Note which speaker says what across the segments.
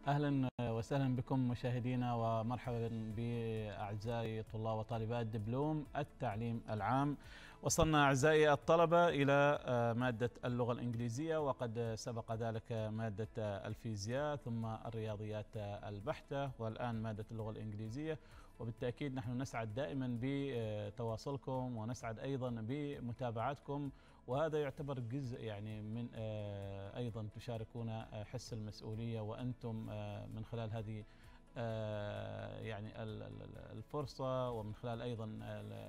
Speaker 1: أهلا وسهلا بكم مشاهدينا، ومرحبا بأعزائي طلاب وطالبات دبلوم التعليم العام. وصلنا أعزائي الطلبة إلى مادة اللغة الإنجليزية، وقد سبق ذلك مادة الفيزياء ثم الرياضيات البحتة، والآن مادة اللغة الإنجليزية. وبالتأكيد نحن نسعد دائما بتواصلكم ونسعد أيضا بمتابعتكم، وهذا يعتبر جزء يعني من أيضا تشاركون حس المسؤولية، وأنتم من خلال هذه يعني الفرصة، ومن خلال أيضا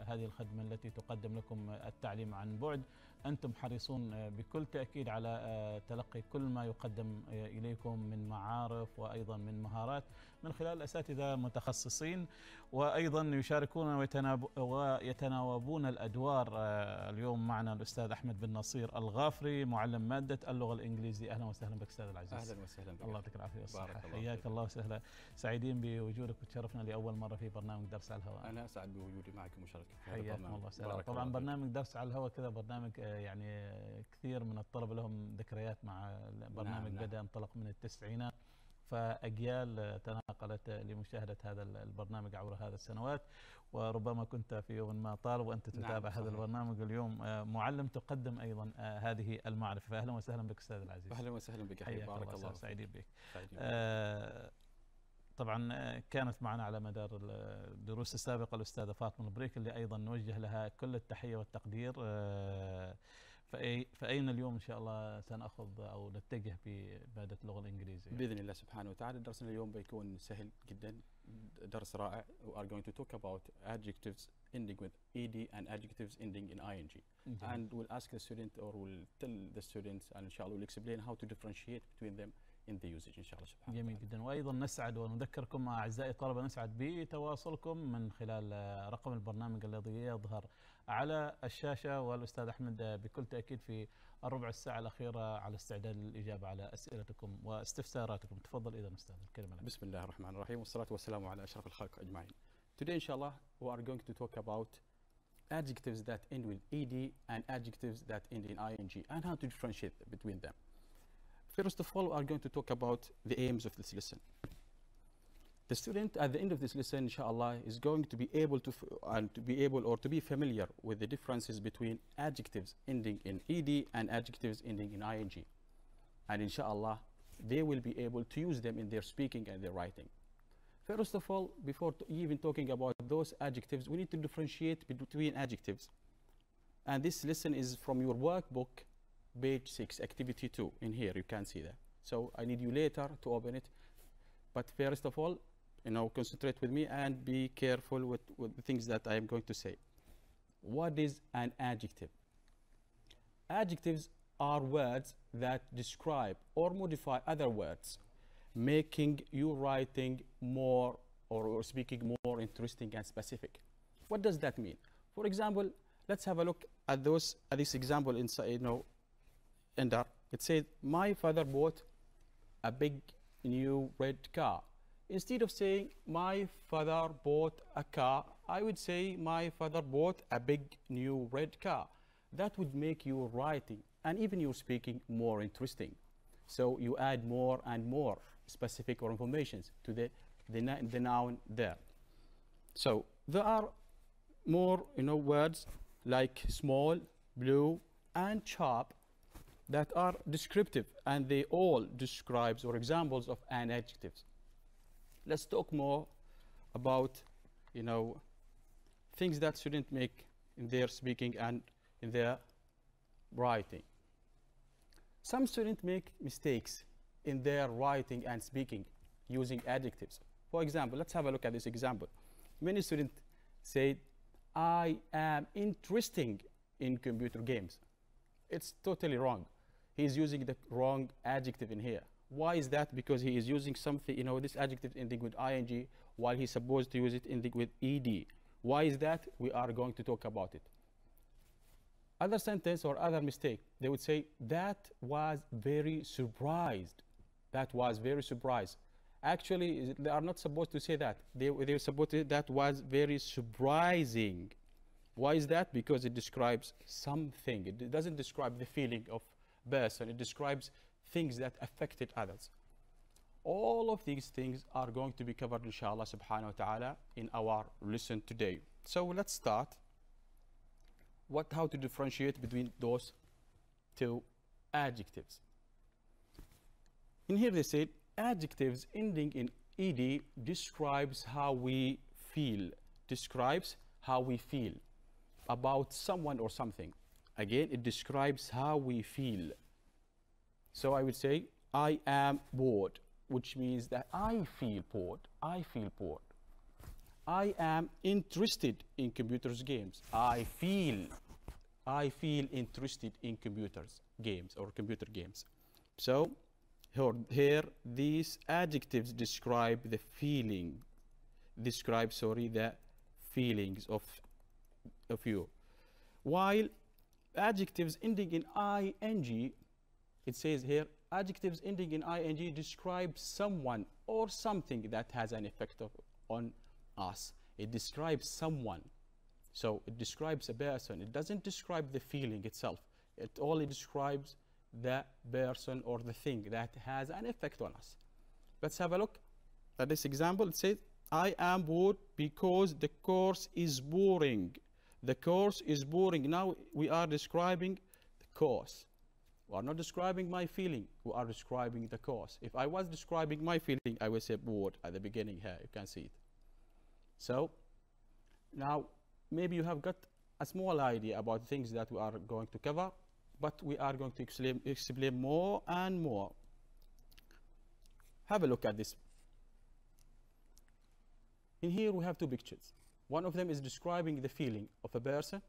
Speaker 1: هذه الخدمة التي تقدم لكم التعليم عن بعد، أنتم حريصون بكل تأكيد على تلقي كل ما يقدم إليكم من معارف وأيضا من مهارات من خلال أساتذة متخصصين، وأيضا يشاركون ويتناوبون الأدوار. اليوم معنا الأستاذ أحمد بن نصير الغافري، معلم مادة اللغة الإنجليزية. أهلا وسهلا بك أستاذ العزيز.
Speaker 2: أهلا وسهلا بك.
Speaker 1: الله يعطيك العافية والصحة. حياك الله وسهلا. سعيدين بوجودك، وتشرفنا لأول مرة في برنامج درس على الهواء.
Speaker 2: أنا أسعد بوجودي معك ومشاركة في هذا
Speaker 1: البرنامج. حياكم الله وسهلا. طبعا برنامج درس على الهواء كذا برنامج يعني كثير من الطلبة لهم ذكريات مع برنامج. نعم. بدأ انطلق من التسعينات، فأجيال تناقلت لمشاهدة هذا البرنامج عبر هذه السنوات، وربما كنت في يوم ما طالب وأنت تتابع. نعم. هذا البرنامج اليوم معلم تقدم أيضا هذه المعرفة. فأهلا وسهلا بك أستاذ العزيز.
Speaker 2: أهلا وسهلا بك.
Speaker 1: بارك الله. سعيدين بك. طبعا كانت معنا على مدار الدروس السابقة الأستاذة فاطمة البريك، اللي أيضا نوجه لها كل التحية والتقدير. فأين اليوم إن شاء الله سنأخذ أو نتجه بمادة اللغة الإنجليزية
Speaker 2: بإذن الله سبحانه وتعالى؟ درسنا اليوم بيكون سهل جدا، درس رائع. We are going to talk about adjectives ending with ed and adjectives ending in ing. And we'll ask the student, or we'll tell the students, and inshallah we'll explain how to differentiate between them in the usage إن شاء الله سبحانه.
Speaker 1: جميل جدا. وأيضا نسعد ونذكركم أعزائي الطلبة، نسعد بتواصلكم من خلال رقم البرنامج الذي يظهر على الشاشة، والأستاذ أحمد بكل تأكيد في الربع الساعة الأخيرة على استعداد للإجابة على أسئلتكم واستفساراتكم. تفضل إذا أستاذ، الكلمة لك.
Speaker 2: بسم الله الرحمن الرحيم، والصلاة والسلام على أشرف الخلق أجمعين. Today inshallah we are going to talk about adjectives that end with ed and adjectives that end in ing, and how to differentiate between them. First of all, we are going to talk about the aims of this lesson. The student at the end of this lesson, inshallah, is going to be able to be familiar with the differences between adjectives ending in ed and adjectives ending in ing. And inshallah, they will be able to use them in their speaking and their writing. First of all, before even talking about those adjectives, we need to differentiate between adjectives. And this lesson is from your workbook, page 6, activity 2. In here, you can see that. So I need you later to open it. But first of all, concentrate with me and be careful with the things that I am going to say. What is an adjective? Adjectives are words that describe or modify other words, making your writing more or speaking more interesting and specific. What does that mean? For example, let's have a look at this example inside, it says, my father bought a big new red car. Instead of saying my father bought a car, I would say my father bought a big new red car. That would make your writing and even your speaking more interesting. So you add more and more specific or informations to the noun there. So there are more words like small, blue, and sharp that are descriptive, and they all describes or examples of an adjective. Let's talk more about things that students make in their speaking and in their writing. Some students make mistakes in their writing and speaking using adjectives. For example, let's have a look at this example. Many students say, I am interested in computer games. It's totally wrong. He's using the wrong adjective in here. Why is that? Because he is using something, this adjective ending with ing, while he's supposed to use it ending with ed. Why is that? We are going to talk about it. Other sentence or other mistake, they would say, that was very surprised. That was very surprised. Actually, they are not supposed to say that. They're supposed to say that was very surprising. Why is that? Because it describes something. It doesn't describe the feeling of person. It describes things that affected others. All of these things are going to be covered inshallah subhanahu wa ta'ala in our lesson today. So let's start. How to differentiate between those two adjectives. In here they said adjectives ending in ed describes how we feel about someone or something. Again, it describes how we feel. So I would say I am bored, which means that I feel bored. I am interested in computers games. I feel interested in computers games or computer games. So here these adjectives describe the feelings of you. While adjectives ending in ing, it says here, adjectives ending in ing describe someone or something that has an effect on us. It describes someone. So it describes a person. It doesn't describe the feeling itself. It only describes the person or the thing that has an effect on us. Let's have a look at this example. It says, I am bored because the course is boring. The course is boring. Now we are describing the course. We are not describing my feeling. We are describing the course. If I was describing my feeling, I would say bored at the beginning here. You can see it. So now maybe you have got a small idea about things that we are going to cover, but we are going to explain more and more. Have a look at this. In here we have two pictures. One of them is describing the feeling of a person.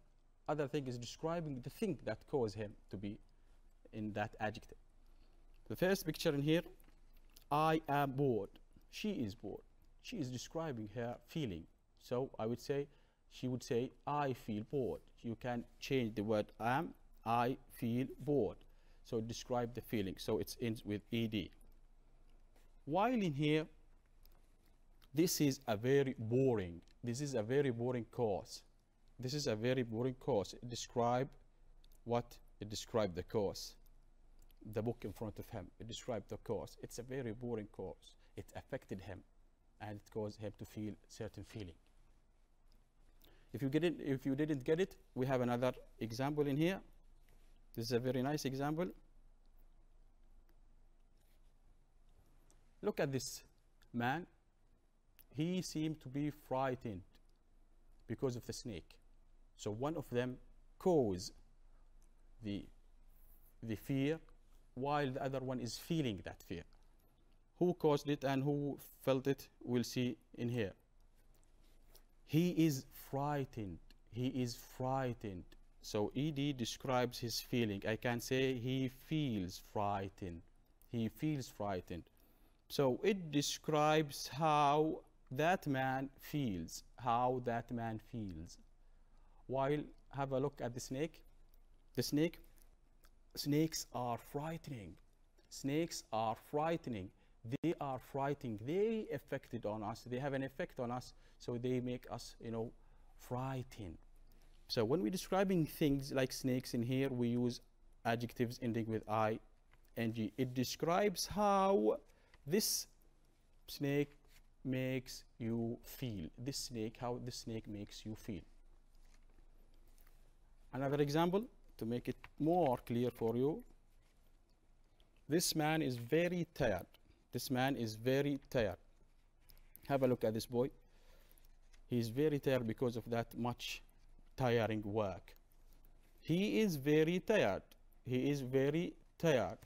Speaker 2: Other thing is describing the thing that caused him to be in that adjective. The first picture in here, I am bored. She is bored. She is describing her feeling. So I would say, she would say, I feel bored. You can change the word am, I feel bored. So describe the feeling. So it ends with ed. While in here, this is a very boring course. This is a very boring course. It describes what? It describes the course. The book in front of him. It describes the course. It's a very boring course. It affected him and it caused him to feel certain feeling. If you didn't get it, we have another example in here. This is a very nice example. Look at this man. He seemed to be frightened because of the snake. So one of them caused the fear, while the other one is feeling that fear. Who caused it and who felt it, we'll see in here. He is frightened. He is frightened. So ed describes his feeling. I can say he feels frightened. He feels frightened. So it describes how that man feels. How that man feels. While have a look at the snake. The snake. Snakes are frightening. Snakes are frightening. They are frightening. They affected on us. They have an effect on us. So they make us, frightened. So when we're describing things like snakes in here, we use adjectives ending with ing. It describes how this snake makes you feel. How this snake makes you feel. Another example to make it more clear for you. This man is very tired. This man is very tired. Have a look at this boy. He is very tired because of that much tiring work. He is very tired. He is very tired.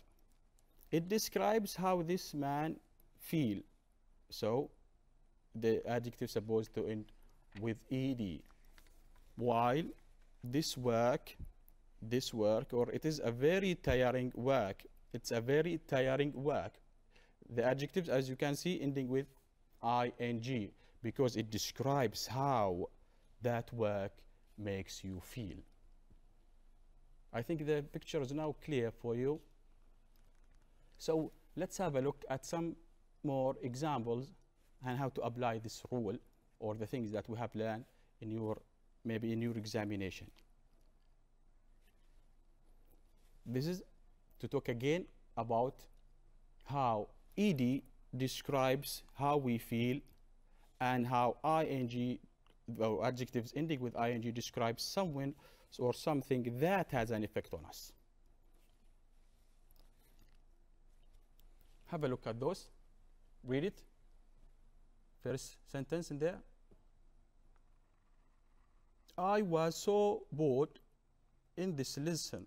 Speaker 2: It describes how this man feels. So the adjective is supposed to end with ed. While this work, or it is a very tiring work. It's a very tiring work. The adjectives, as you can see, ending with ing, because it describes how that work makes you feel. I think the picture is now clear for you. So let's have a look at some more examples and how to apply this rule or the things that we have learned in your examination. This is to talk again about how ed describes how we feel, and how ing or adjectives ending with ing describe someone or something that has an effect on us. Have a look at those. Read it. First sentence in there. I was so bored in this lesson,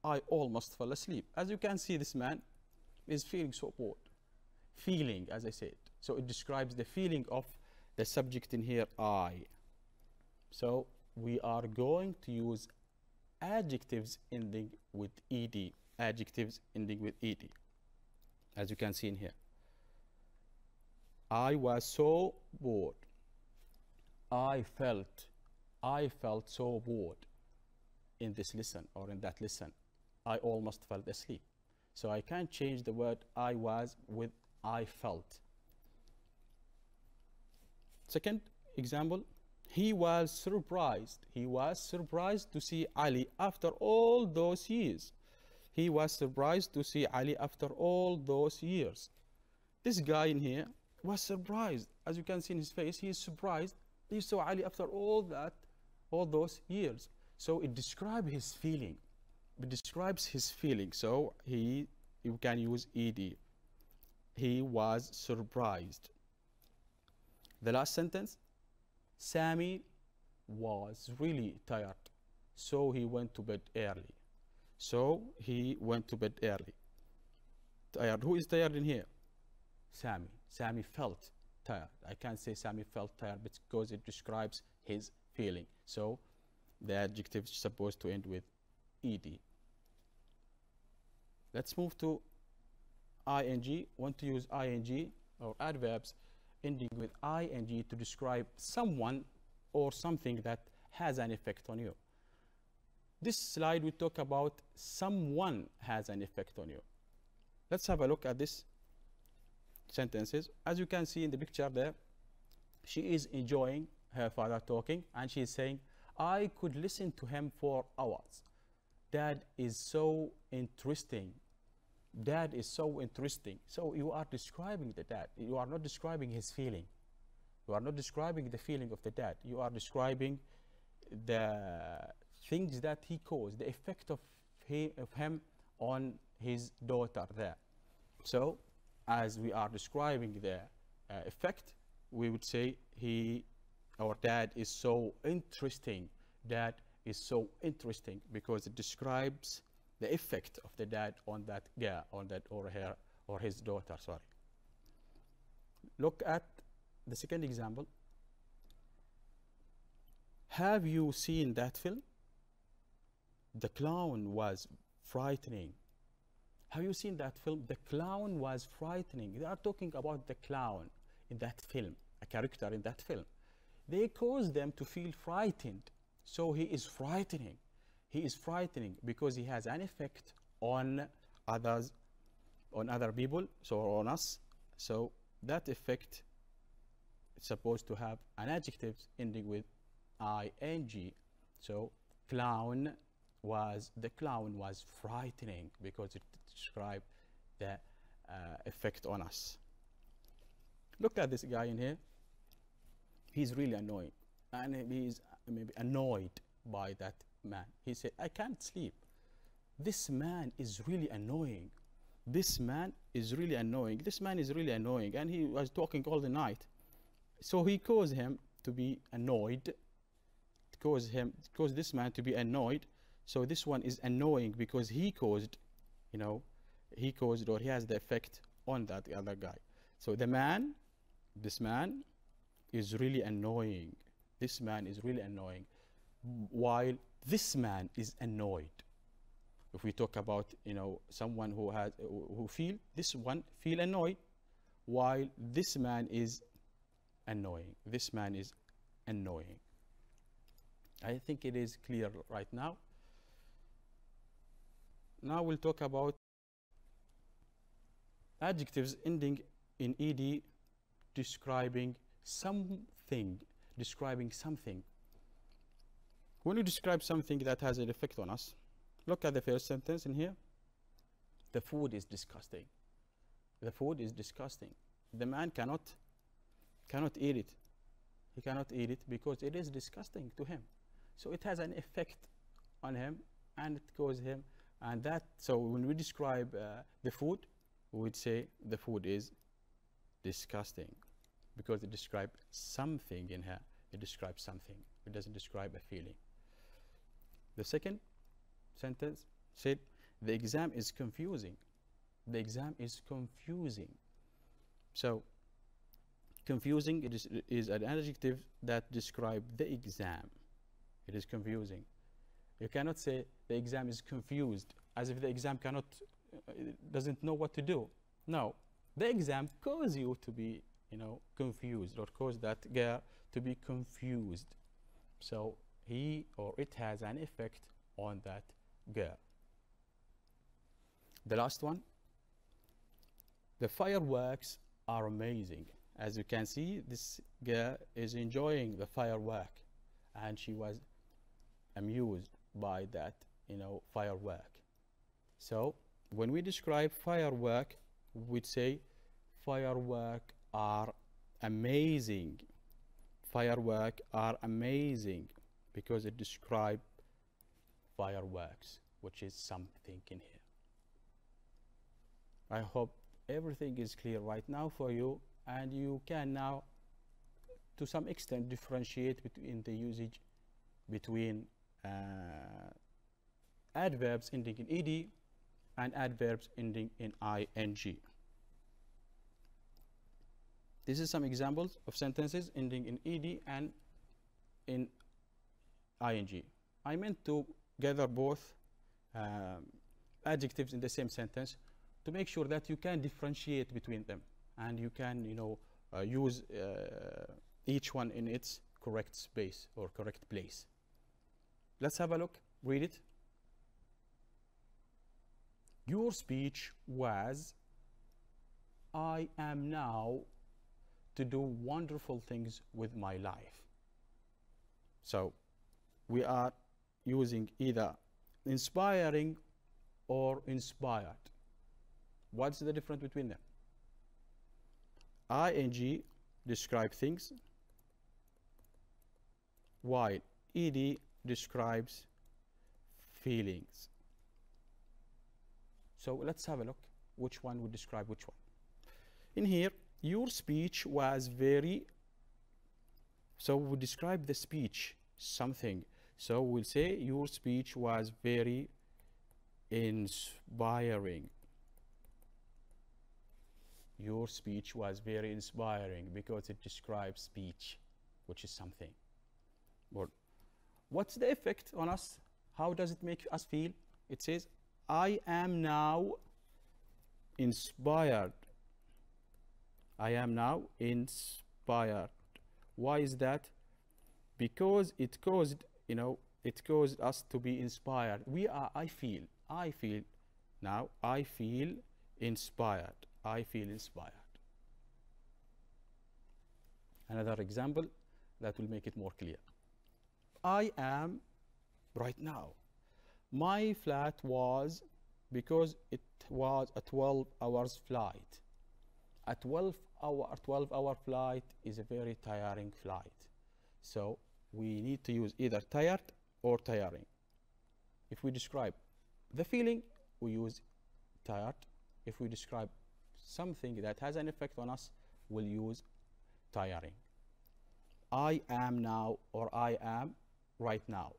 Speaker 2: I almost fell asleep. As you can see, this man is feeling so bored. Feeling, as I said. So it describes the feeling of the subject in here, I. So we are going to use adjectives ending with ed. Adjectives ending with ed. As you can see in here. I was so bored. I felt so bored in this lesson or in that lesson. I almost fell asleep. So I can change the word I was with I felt. Second example, he was surprised. He was surprised to see Ali after all those years. He was surprised to see Ali after all those years. This guy in here was surprised. As you can see in his face, he is surprised. He saw Ali after all those years. So it describes his feeling. It describes his feeling. So you can use ed. He was surprised. The last sentence, Sammy was really tired, so he went to bed early. So he went to bed early. Tired. Who is tired in here? Sammy. Sammy felt tired. I can't say Sammy felt tired because it describes his feeling. So the adjective is supposed to end with ed. Let's move to ing. Want to use ing or adverbs ending with ing to describe someone or something that has an effect on you. This slide will talk about someone has an effect on you. Let's have a look at this sentences. As you can see in the picture there, she is enjoying her father talking, and she is saying, I could listen to him for hours. Dad is so interesting. Dad is so interesting. So you are describing the dad. You are not describing his feeling. You are not describing the feeling of the dad. You are describing the things that he caused, the effect of him on his daughter there. So as we are describing the effect, we would say our dad is so interesting. Dad is so interesting because it describes the effect of the dad on that girl, on that or her or his daughter, sorry. Look at the second example. Have you seen that film? The clown was frightening. Have you seen that film? The clown was frightening. They are talking about the clown in that film, a character in that film. They cause them to feel frightened. So he is frightening. He is frightening because he has an effect on others, on other people, so on us. So that effect is supposed to have an adjective ending with ing. So the clown was frightening because it described the effect on us. Look at this guy in here. He's really annoying, and he's maybe annoyed by that man. He said, I can't sleep. This man is really annoying. This man is really annoying. This man is really annoying. And he was talking all the night. So he caused him to be annoyed. Caused this man to be annoyed. So this one is annoying because he caused, or he has the effect on that other guy. So this man is really annoying. This man is really annoying. While this man is annoyed. If we talk about, someone who feel annoyed, while this man is annoying. This man is annoying. I think it is clear right now. Now we'll talk about adjectives ending in ed describing something. When you describe something that has an effect on us, look at the first sentence in here. The food is disgusting. The food is disgusting. the man cannot eat it. He cannot eat it because it is disgusting to him. So it has an effect on him, and it causes him, and that. So when we describe the food, we would say the food is disgusting because it describes something in her. It describes something. It doesn't describe a feeling. The second sentence said, the exam is confusing. The exam is confusing. So confusing, it is an adjective that describes the exam. It is confusing. You cannot say the exam is confused as if the exam doesn't know what to do. No, the exam causes you to be, confused, or cause that girl to be confused. So he or it has an effect on that girl. The last one, the fireworks are amazing. As you can see, this girl is enjoying the firework, and she was amused by that, firework. So when we describe firework, we'd say firework are amazing. Firework are amazing because it describes fireworks, which is something in here. I hope everything is clear right now for you, and you can now, to some extent, differentiate between the usage between adverbs ending in ed and adverbs ending in ing. This is some examples of sentences ending in ed and in ing. I meant to gather both adjectives in the same sentence to make sure that you can differentiate between them, and you can use each one in its correct space or correct place. Let's have a look. Read it. Your speech was, I am now to do wonderful things with my life. So we are using either inspiring or inspired. What's the difference between them? ing describe things, while ed describes feelings. So let's have a look which one would describe which one. In here, your speech was very, so we describe the speech, something. So we'll say your speech was very inspiring. Your speech was very inspiring because it describes speech, which is something. But what's the effect on us? How does it make us feel? It says, I am now inspired. I am now inspired. Why is that? Because it caused, it caused us to be inspired. I feel now, I feel inspired. I feel inspired. Another example that will make it more clear. I am right now. My flight was, because it was a 12 hours flight. A 12-hour flight is a very tiring flight. So we need to use either tired or tiring. If we describe the feeling, we use tired. If we describe something that has an effect on us, we'll use tiring. I am now, or I am right now.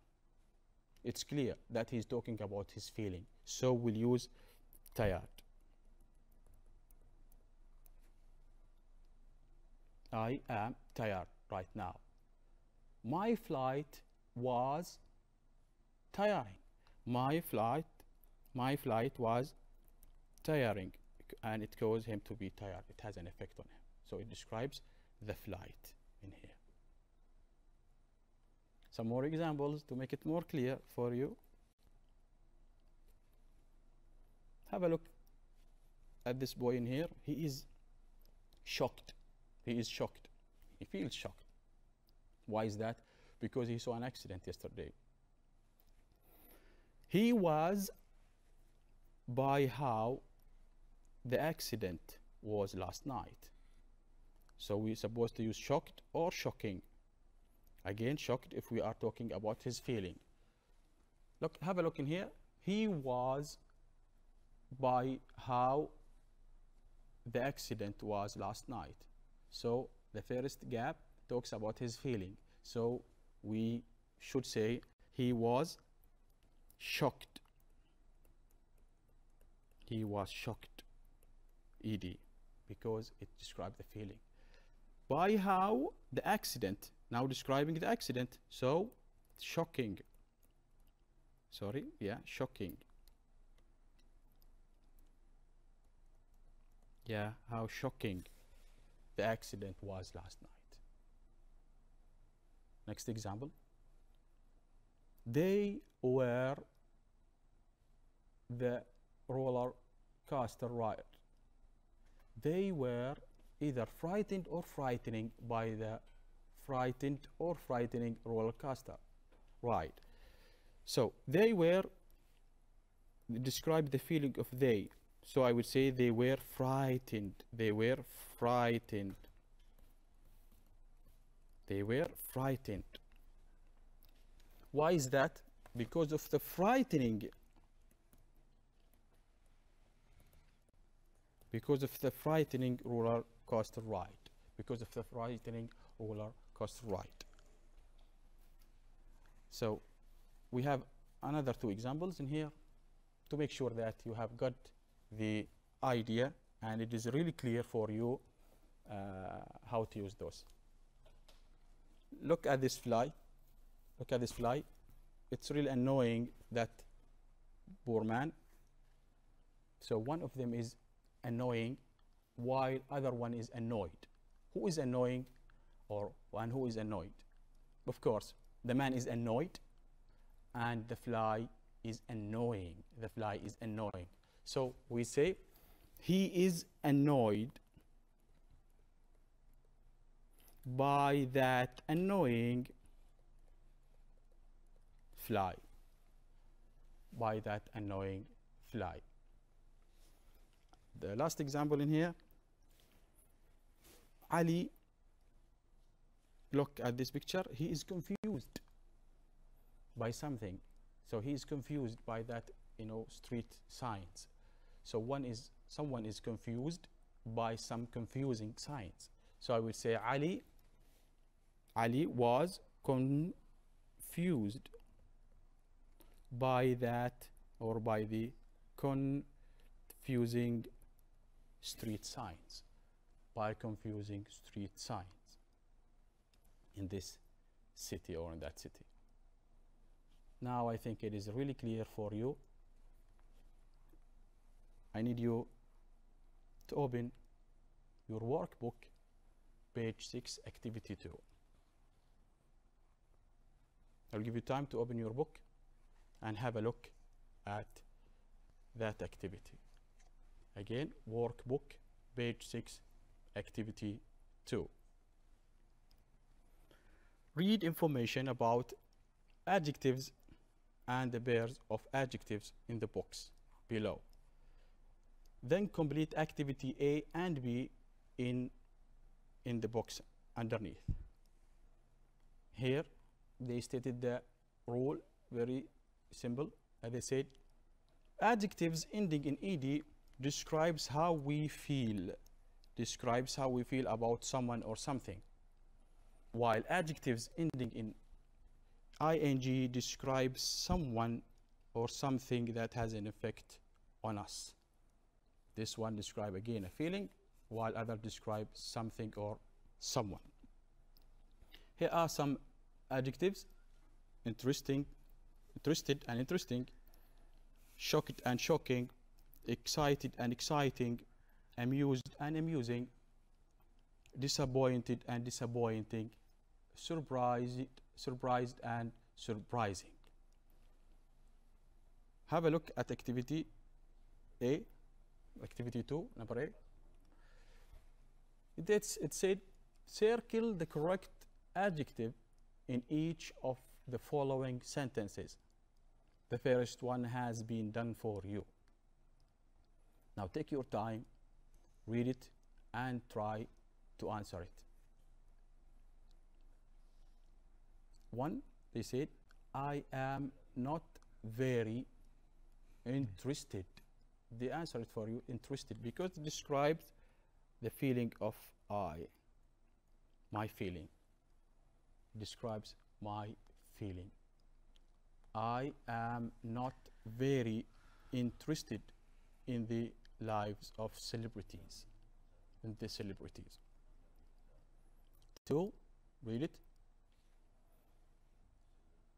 Speaker 2: It's clear that he's talking about his feeling, so we'll use tired. I am tired right now. My flight was tiring. My flight was tiring, and it caused him to be tired. It has an effect on him. So it describes the flight in here. Some more examples to make it more clear for you. Have a look at this boy in here. He is shocked. He is shocked. He feels shocked. Why is that? Because he saw an accident yesterday. He was by how the accident was last night. So we're supposed to use shocked or shocking. Again, shocked if we are talking about his feeling. Look, have a look in here. He was by how the accident was last night. So the first gap talks about his feeling. So we should say he was shocked. He was shocked, ed, because it describes the feeling. By how the accident, now describing the accident, so shocking. Sorry, yeah, shocking. Yeah, how shocking the accident was last night. Next example. They were the roller coaster ride. They were either frightened or frightening by the frightened or frightening roller coaster ride. So they were, describe the feeling of they. So I would say they were frightened. They were frightened. They were frightened. Why is that? Because of the frightening. Because of the frightening roller coaster ride. Because of the frightening roller coaster ride. So we have another two examples in here to make sure that you have got the idea and it is really clear for you how to use those. Look at this fly. Look at this fly. It's really annoying, that poor man. So one of them is annoying while other one is annoyed. Who is annoying or one who is annoyed? Of course, the man is annoyed and the fly is annoying. The fly is annoying. So we say he is annoyed by that annoying fly. By that annoying fly. The last example in here, Ali, look at this picture, he is confused by something. So he is confused by that, street signs. So someone is confused by some confusing signs. So I would say Ali was confused by that, or by the confusing street signs. By confusing street signs in this city or in that city. Now I think it is really clear for you. I need you to open your workbook, page 6, activity 2. I'll give you time to open your book and have a look at that activity. Again, workbook, page 6, activity 2. Read information about adjectives and the pairs of adjectives in the box below. Then complete activity A and B in the box underneath. Here they stated the rule, very simple. As they said, adjectives ending in ed describes how we feel. Describes how we feel about someone or something. While adjectives ending in ing describes someone or something that has an effect on us. This one describes again a feeling, while other describe something or someone. Here are some adjectives: interesting, interested and interesting, shocked and shocking, excited and exciting, amused and amusing, disappointed and disappointing, surprised and surprising. Have a look at activity A, activity 2, number A. It said, circle the correct adjective in each of the following sentences. The first one has been done for you. Now take your time, read it, and try to answer it. One, they said, I am not very interested. They answered it for you, interested, because it describes the feeling of I, my feeling. Describes my feeling. I am not very interested in the lives of celebrities. In the celebrities. Two, read it.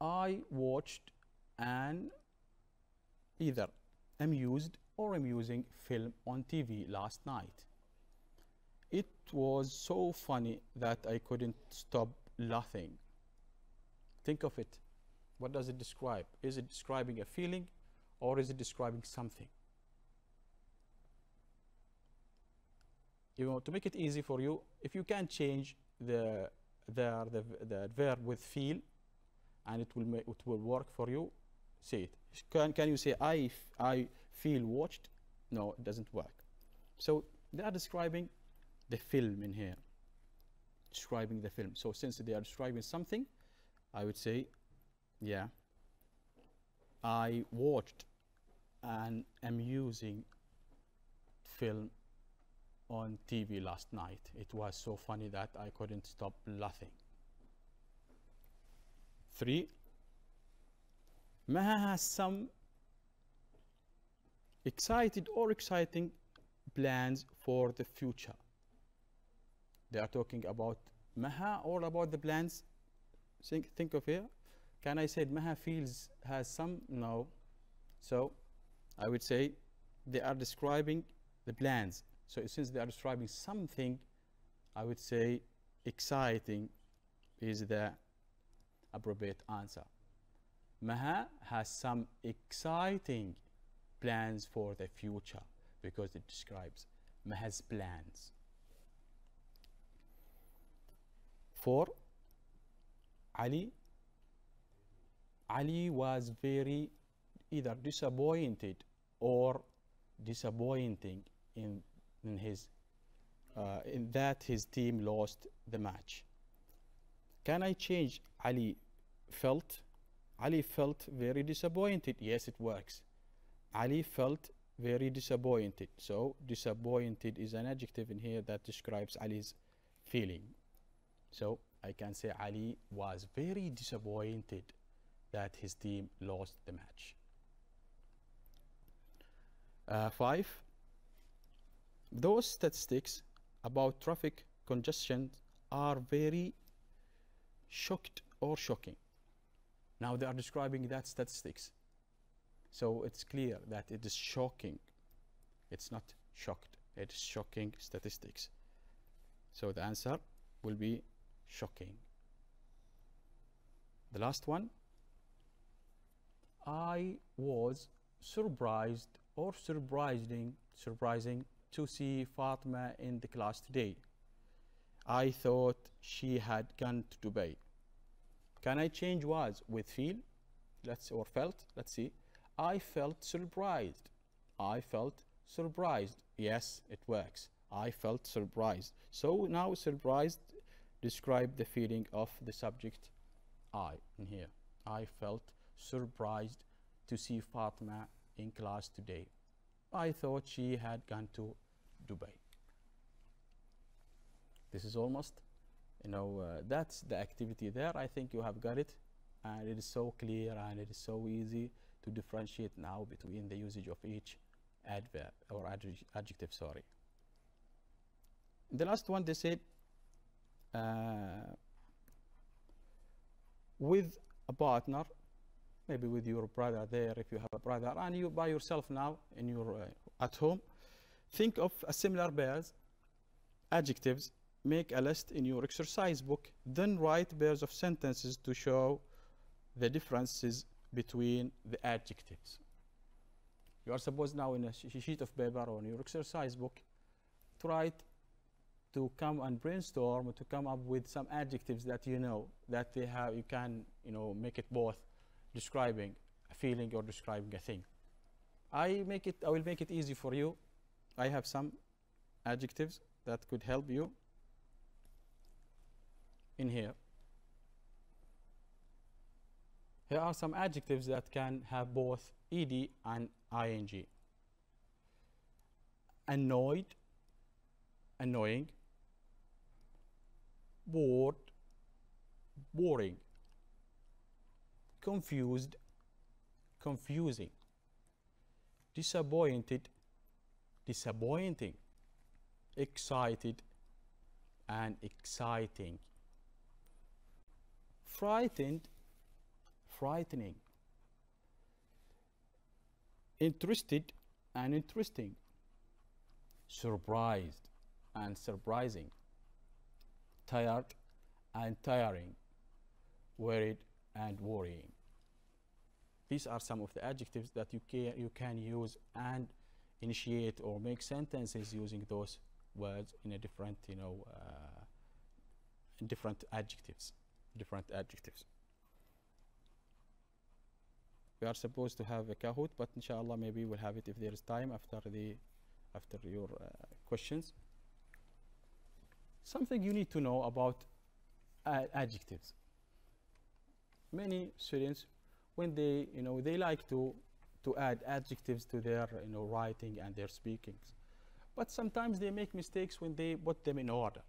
Speaker 2: I watched an either amused or amusing film on TV last night. It was so funny that I couldn't stop laughing. Think of it. What does it describe? Is it describing a feeling or is it describing something? You know, to make it easy for you, if you can change the verb with feel, and it will work for you, say it. Can you say I feel watched? No, it doesn't work. So they are describing the film in here. Describing the film. So since they are describing something, I would say, yeah, I watched an amusing film on TV last night. It was so funny that I couldn't stop laughing. 3. Maha has some excited or exciting plans for the future. They are talking about Maha or about the plans. Think of here. Can I say Maha has some? No. So I would say they are describing the plans. So since they are describing something, I would say exciting is the appropriate answer. Maha has some exciting plans for the future because it describes Maha's plans. 4. Ali was very either disappointed or disappointing in that his team lost the match. Can I change Ali felt? Ali felt very disappointed. Yes, it works. Ali felt very disappointed. So disappointed is an adjective in here that describes Ali's feeling. So I can say Ali was very disappointed that his team lost the match. 5. Those statistics about traffic congestion are very shocked or shocking. Now they are describing that statistics. So it's clear that it is shocking. It's not shocked. It is shocking statistics. So the answer will be shocking. The last one. I was surprised or surprising to see Fatima in the class today. I thought she had gone to Dubai. Can I change was with feel? Or felt? Let's see. I felt surprised. I felt surprised. Yes, it works. I felt surprised. So now surprised describe the feeling of the subject I in here. I felt surprised to see Fatima in class today. I thought she had gone to Dubai. This is almost, that's the activity there. I think you have got it, and it is so clear and it is so easy to differentiate now between the usage of each adverb or adjective, sorry. The last one they said, with a partner, maybe with your brother there if you have a brother, and you by yourself now in your at home, think of a similar pairs, adjectives, make a list in your exercise book, then write pairs of sentences to show the differences between the adjectives. You are supposed now in a sheet of paper or in your exercise book to write, to come and brainstorm, to come up with some adjectives that that they have, you can make it both describing a feeling or describing a thing. I will make it easy for you. I have some adjectives that could help you. in here. Here are some adjectives that can have both ed and ing. Annoyed, annoying. Bored, boring. Confused, confusing. Disappointed, disappointing. Excited and exciting. Frightened, frightening. Interested and interesting. Surprised and surprising. Tired and tiring. Worried and worrying. These are some of the adjectives that you can use and initiate or make sentences using those words in a different, different adjectives. We are supposed to have a Kahoot, but inshallah maybe we'll have it if there is time after your questions. Something you need to know about adjectives. Many students, when they like to add adjectives to their writing and their speakings, but sometimes they make mistakes when they put them in order.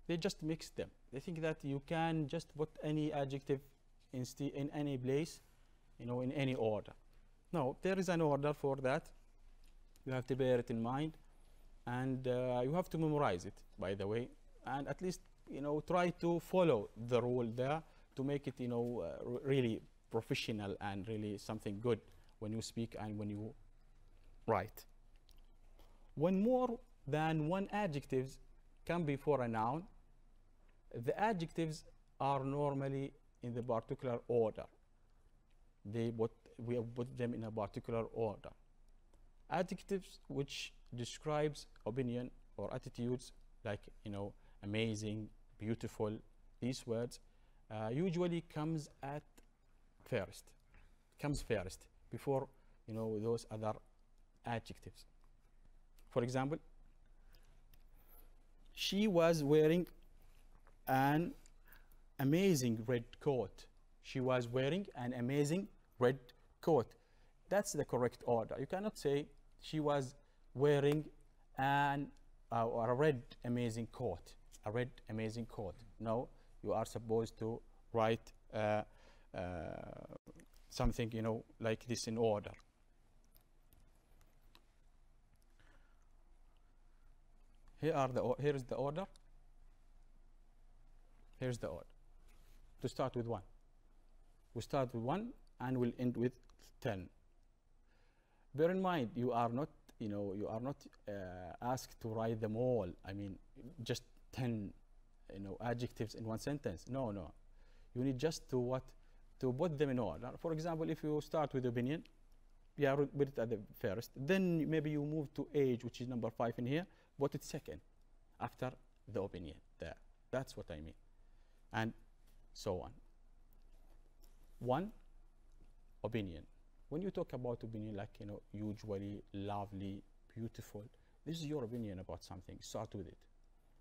Speaker 2: They just mix them. They think that you can just put any adjective in any place, in any order. No, there is an order for that. You have to bear it in mind, and you have to memorize it, by the way, and at least try to follow the rule there to make it really professional and really something good when you speak and when you write. When more than one adjectives come before a noun, the adjectives are normally in the particular order. We have put them in a particular order. Adjectives which describes opinion or attitudes, like amazing, beautiful, these words usually comes first before those other adjectives. For example, she was wearing an amazing red coat. She was wearing an amazing red coat. That's the correct order. You cannot say she was wearing a red amazing coat. A red amazing coat. No, you are supposed to write something like this in order. Here is the order. Here's the order. To start with 1. We start with 1 and we'll end with 10. Bear in mind, you are not asked to write them all. I mean, just 10 adjectives in one sentence. No. You need just to put them in order. For example, if you start with opinion, put it at the first. Then maybe you move to age, which is number 5 in here. Put it second after the opinion there. That's what I mean. And so on. 1, opinion. When you talk about opinion, like usually, lovely, beautiful, this is your opinion about something. Start with it.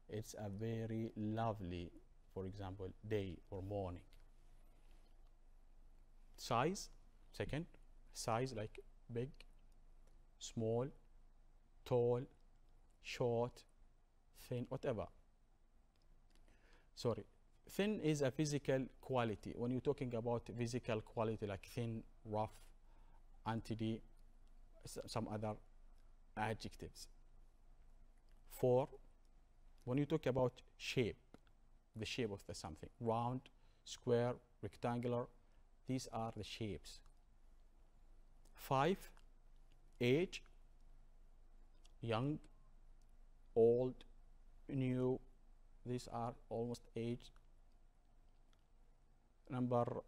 Speaker 2: It's a very lovely, for example, day or morning. Size, second. Size, like big, small, tall, short, thin, whatever. Sorry. Thin is a physical quality. When you're talking about physical quality, like thin, rough, anti-D, some other adjectives. 4, when you talk about shape, the shape of the something, round, square, rectangular, these are the shapes. 5, age, young, old, new, these are almost age. Number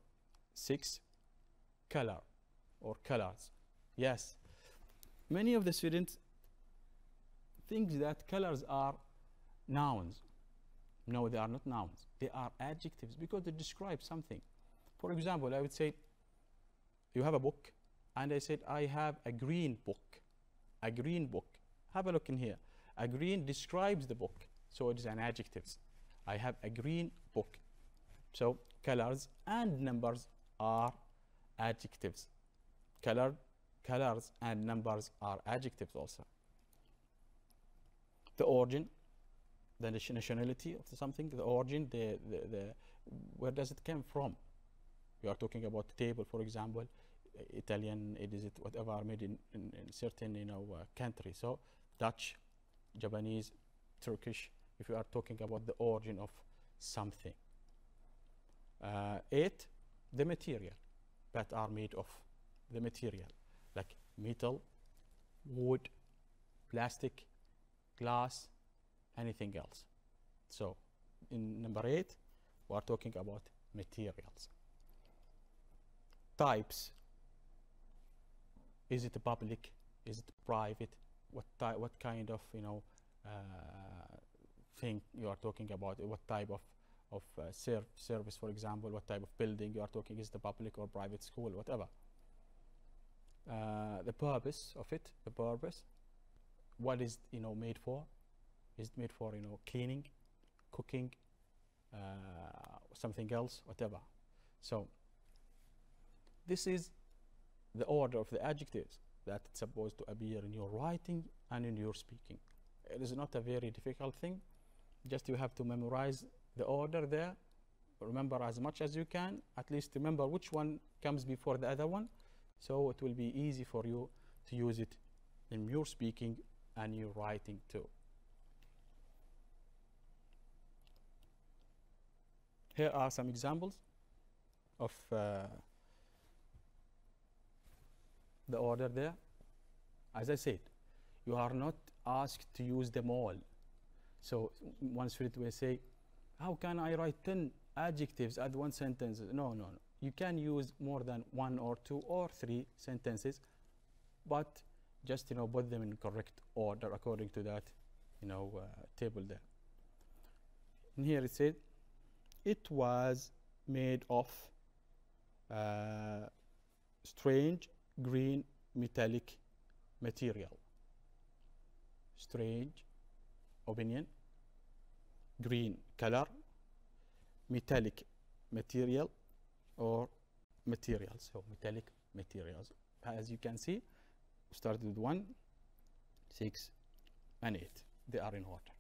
Speaker 2: 6, color or colors. Yes, many of the students think that colors are nouns. No, they are not nouns. They are adjectives because they describe something. For example, I would say, you have a book, and I said, I have a green book. A green book. Have a look in here. A green describes the book, so it is an adjective. I have a green book. So colors and numbers are adjectives. Colors and numbers are adjectives also. The origin, the nationality of something, the origin, the where does it come from? You are talking about the table, for example, Italian, is it whatever, made in certain country. So Dutch, Japanese, Turkish. If you are talking about the origin of something. 8, the material that are made of, the material like metal, wood, plastic, glass, anything else. So in number 8, we are talking about materials. Types. Is it public? Is it private? What kind of thing you are talking about? What type of service, for example? What type of building you are talking? Is it a public or private school? Whatever. The purpose of it. The purpose. What is made for? Is it made for cleaning, cooking, something else, whatever? So this is the order of the adjectives that it's supposed to appear in your writing and in your speaking. It is not a very difficult thing. Just you have to memorize the order there. Remember as much as you can. At least remember which one comes before the other one. So it will be easy for you to use it in your speaking and your writing too. Here are some examples of the order there. As I said, you are not asked to use them all. So one student will say, how can I write 10 adjectives at one sentence? No. You can use more than 1 or 2 or 3 sentences, but just put them in correct order according to that table there. And here it said, it was made of strange green metallic material. Strange, opinion, green color, metallic material or materials. So metallic materials. As you can see, we started with 1, 6, and 8. They are in order.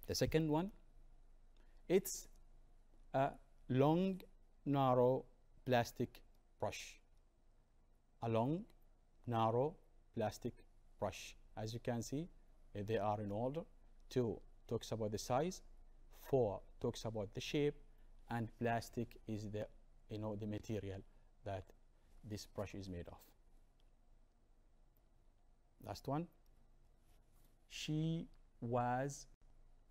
Speaker 2: The second one, it's a long, narrow plastic brush. A long, narrow plastic brush. As you can see, they are in order. 2 talks about the size, 4 talks about the shape, and plastic is the the material that this brush is made of. Last one. She was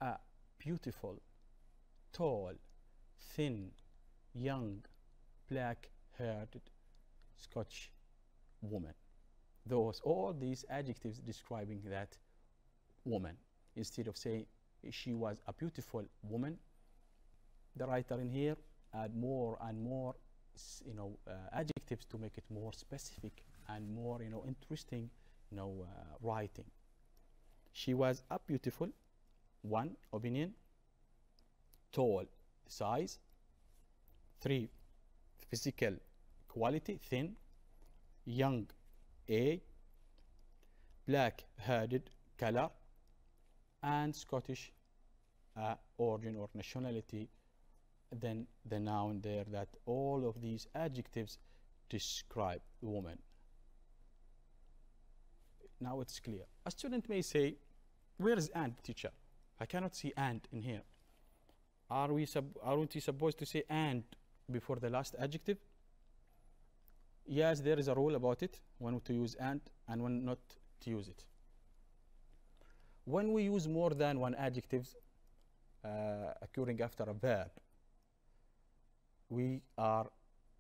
Speaker 2: a beautiful, tall, thin, young, black-haired Scotch woman. All these adjectives describing that woman. Instead of saying she was a beautiful woman, the writer in here add more and more adjectives to make it more specific and more interesting writing. She was a beautiful, 1, opinion, tall, size, 3, physical quality, thin, young, age, black-haired, color, and Scottish origin or nationality. Then the noun there, that all of these adjectives describe the woman. Now it's clear. A student may say, where is and, teacher? I cannot see and in here. Aren't we supposed to say and before the last adjective? Yes, there is a rule about it, when to use and when not to use it. When we use more than one adjective occurring after a verb, we are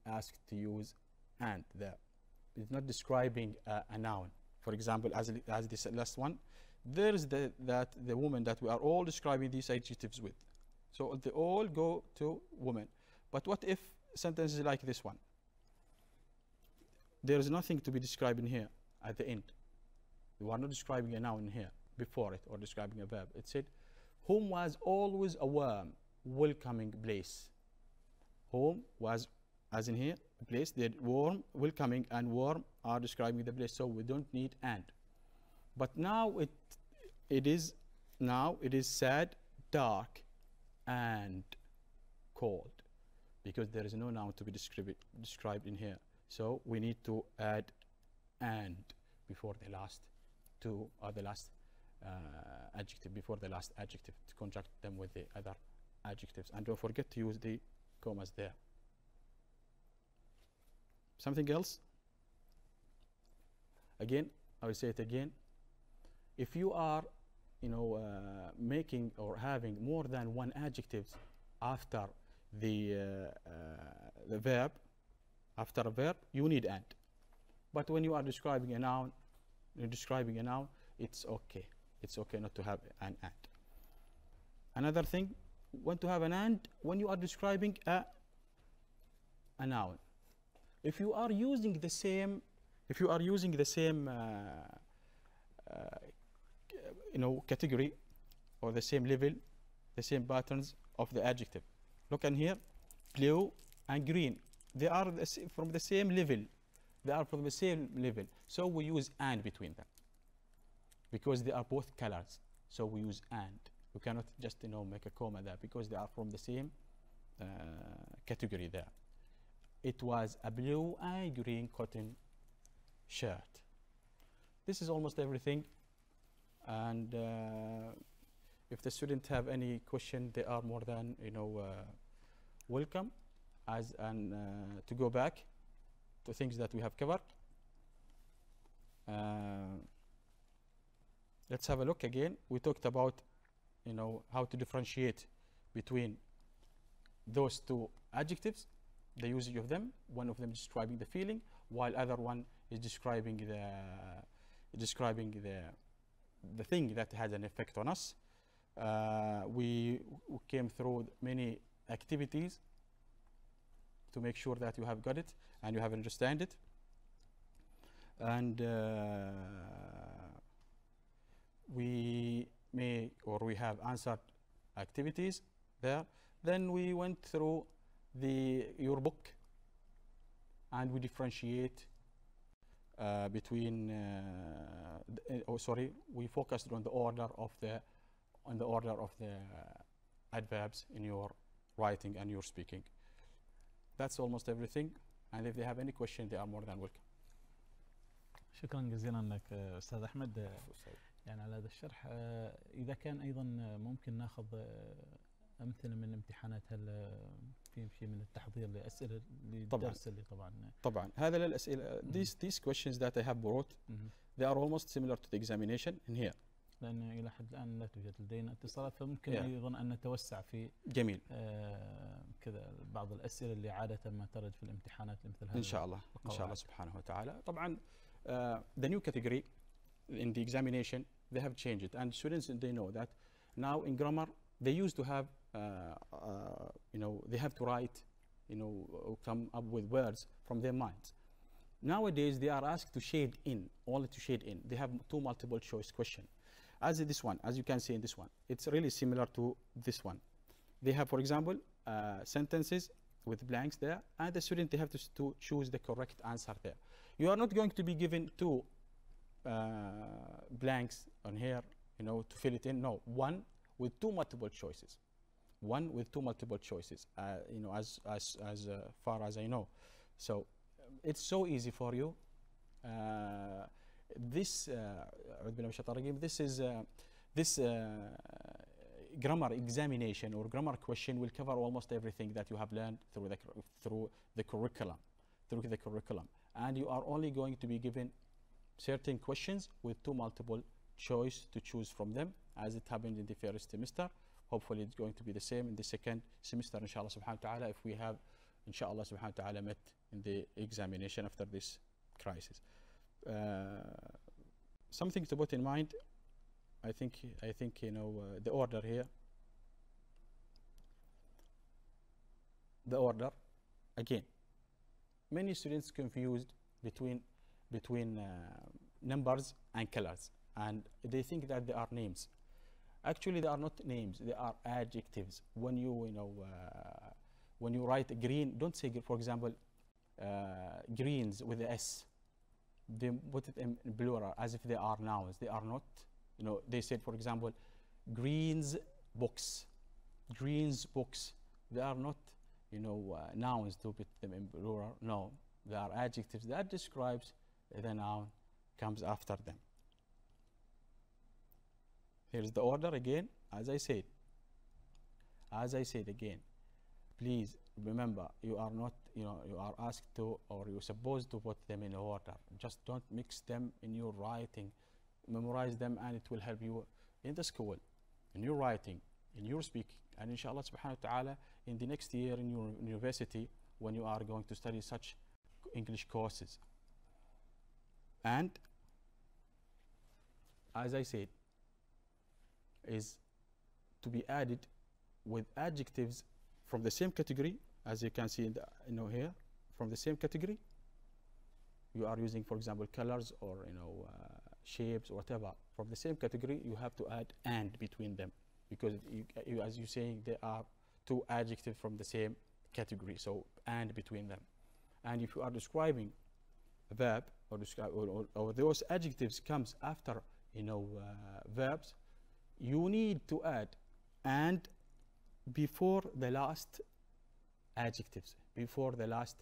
Speaker 2: asked to use and there. It's not describing a noun. For example, as this last one, there is the woman that we are all describing these adjectives with. So they all go to woman. But what if sentences like this one? There is nothing to be described in here at the end. We are not describing a noun in here before it or describing a verb. It said, Home was always a warm, welcoming place. Home was, as in here, a place that warm, welcoming, and warm are describing the place, so we don't need and. But now it is sad, dark, and cold, because there is no noun to be described in here. So we need to add and before the last two, or the last adjective, before the last adjective, to conjunct them with the other adjectives. And don't forget to use the commas there. Something else? Again, I will say it again. If you are, making or having more than one adjective after the verb, after a verb, you need and. But when you are describing a noun, it's okay. It's okay not to have an and. Another thing, when to have an and, when you are describing a noun. If you are using the same, category, or the same level, the same patterns of the adjective. Look in here, blue and green. They are from the same level. They are from the same level. So we use and between them, because they are both colors. So we use and. We cannot just make a comma there, because they are from the same category there. It was a blue and green cotton shirt. This is almost everything. And if the students have any question, they are more than welcome to go back to things that we have covered. Let's have a look again. We talked about how to differentiate between those two adjectives, the usage of them. One of them describing the feeling, while other one is describing the thing that has an effect on us. We came through many activities to make sure that you have got it and you have understand it. And we have answered activities there. Then we went through your book, and we differentiate between. We focused on the order of the adverbs in your writing and your speaking. That's almost everything. And if they have any question, they are more than welcome.
Speaker 1: شكرا جزيلا لك أستاذ أحمد يعني على هذا الشرح. إذا كان أيضا ممكن ناخذ أمثلة من الامتحانات، هل في شيء من التحضير لأسئلة للدرس اللي
Speaker 2: طبعا هذا للأسئلة. These questions that I have brought, they are almost similar to the examination in here.
Speaker 1: لأن إلى حد الآن لا توجد لدينا اتصالات، فممكن أيضا أن نتوسع في
Speaker 2: جميل
Speaker 1: كذا بعض الأسئلة اللي عادة ما ترد في الامتحانات مثل هذا.
Speaker 2: إن شاء الله إن شاء الله سبحانه وتعالى. طبعا the new category in the examination, they have changed it, and students, they know that now in grammar they used to have they have to write come up with words from their minds. Nowadays they are asked to shade in, only to shade in. They have two multiple choice questions. As this one, as you can see in this one, it's really similar to this one. They have, for example, sentences with blanks there, and the student, they have to choose the correct answer there. You are not going to be given two blanks on here, to fill it in. No, one with two multiple choices. One with two multiple choices, as far as I know. So it's so easy for you. This grammar examination or grammar question will cover almost everything that you have learned through the curriculum, and you are only going to be given certain questions with two multiple choice to choose from them, as it happened in the first semester. Hopefully it's going to be the same in the second semester, inshallah subhanahu wa ta'ala, if we have, inshallah subhanahu wa ta'ala, met in the examination after this crisis. Something to put in mind, I think the order here. The order, again, many students confused between numbers and colors, and they think that they are names. Actually, they are not names; they are adjectives. When when you write green, don't say, for example, greens with the S. They put it in plural as if they are nouns. They are not. They said, for example, greens books, greens books. They are not, nouns to put them in plural. No, they are adjectives that describes the noun comes after them. Here's the order again. As I said again, please remember, you are not, you are asked to, or you're supposed to put them in order. Just don't mix them in your writing. Memorize them, and it will help you in the school, in your writing, in your speaking, and inshallah subhanahu wa ta'ala in the next year in your university when you are going to study such English courses. And as I said, is to be added with adjectives from the same category, as you can see in the, here, from the same category. You are using, for example, colors or shapes or whatever. From the same category, you have to add and between them, because as you're saying, there are two adjectives from the same category, so and between them. And if you are describing a verb or those adjectives comes after verbs, you need to add and before the last adjectives, before the last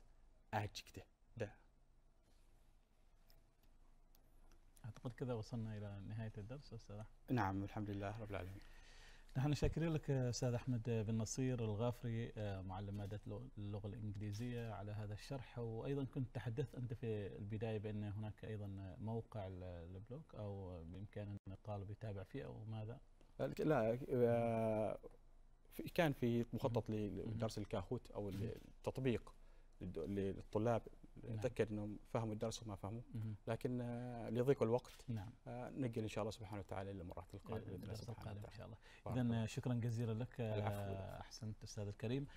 Speaker 2: adjective there.
Speaker 1: أعتقد كذا وصلنا إلى نهاية الدرس أستاذ أحمد.
Speaker 2: نعم الحمد لله رب العالمين.
Speaker 1: نحن شاكرين لك أستاذ أحمد بن نصير الغافري معلم مادة اللغة الإنجليزية على هذا الشرح، وأيضا كنت تحدثت أنت في البداية بأن هناك أيضا موقع البلوج أو بإمكان أن الطالب يتابع فيه أو ماذا؟
Speaker 2: لا، كان في مخطط لدرس الكاهوت أو التطبيق للطلاب. أتأكد أنهم فهموا الدرس وما فهموا، لكن لضيق الوقت
Speaker 1: نعم
Speaker 2: نجل إن شاء الله سبحانه وتعالى للمرات القادمة
Speaker 1: الدرس القادم إن شاء الله. إذن شكرا جزيلا لك. أحسنت أستاذ الكريم.